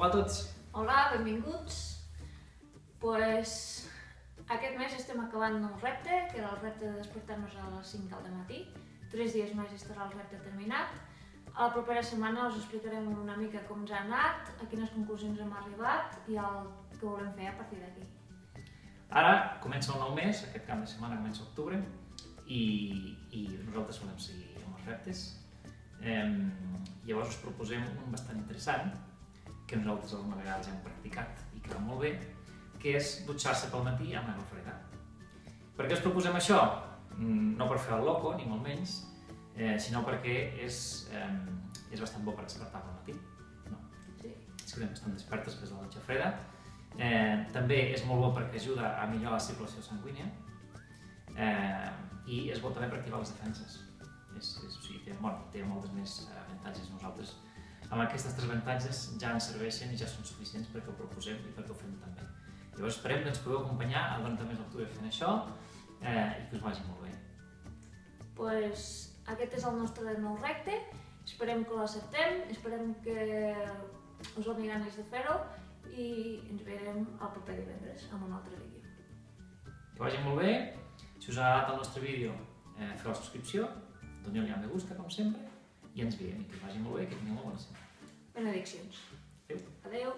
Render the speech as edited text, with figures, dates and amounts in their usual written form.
Hola a tots! Hola, benvinguts. Aquest mes estem acabant un repte, que era el repte de despertar-nos a les 5 del matí. 3 dies més estarà el repte terminat. A la propera setmana us explicarem una mica com ens ha anat, a quines conclusions hem arribat i el que volem fer a partir d'aquí. Ara comença un nou mes, aquest cap de setmana comença octubre, i nosaltres volem seguir amb els reptes. Llavors us proposem un bastant interessant, que nosaltres alguna vegada ja hem practicat i que va molt bé, que és dutxar-se pel matí amb aigua freda. Per què us proposem això? No per fer el loco, ni molt menys, sinó perquè és bastant bo per despertar pel matí. No? Sí. És que estem bastant despertes després de la dutxa freda. També és molt bo perquè ajuda a millorar la circulació sanguínia i és bo també per activar les defenses. Té moltes més avantatges. Nosaltres amb aquests 3 avantatges ja ens serveixen i ja són suficients perquè ho proposem i perquè ho fem també. Llavors esperem que ens podeu acompanyar al 40 mes d'octubre fent això i que us vagi molt bé. Aquest és el nostre nou repte, esperem que l'acceptem, esperem que us doni ganes de fer-ho i ens veurem el proper divendres amb un altre vídeo. Que vagi molt bé, si us ha agradat el nostre vídeo feu la subscripció, doneu-li a me gusta com sempre i ens veiem i que us vagi molt bé i que tingueu una bona setmana. Benediccions. Adéu. Adéu.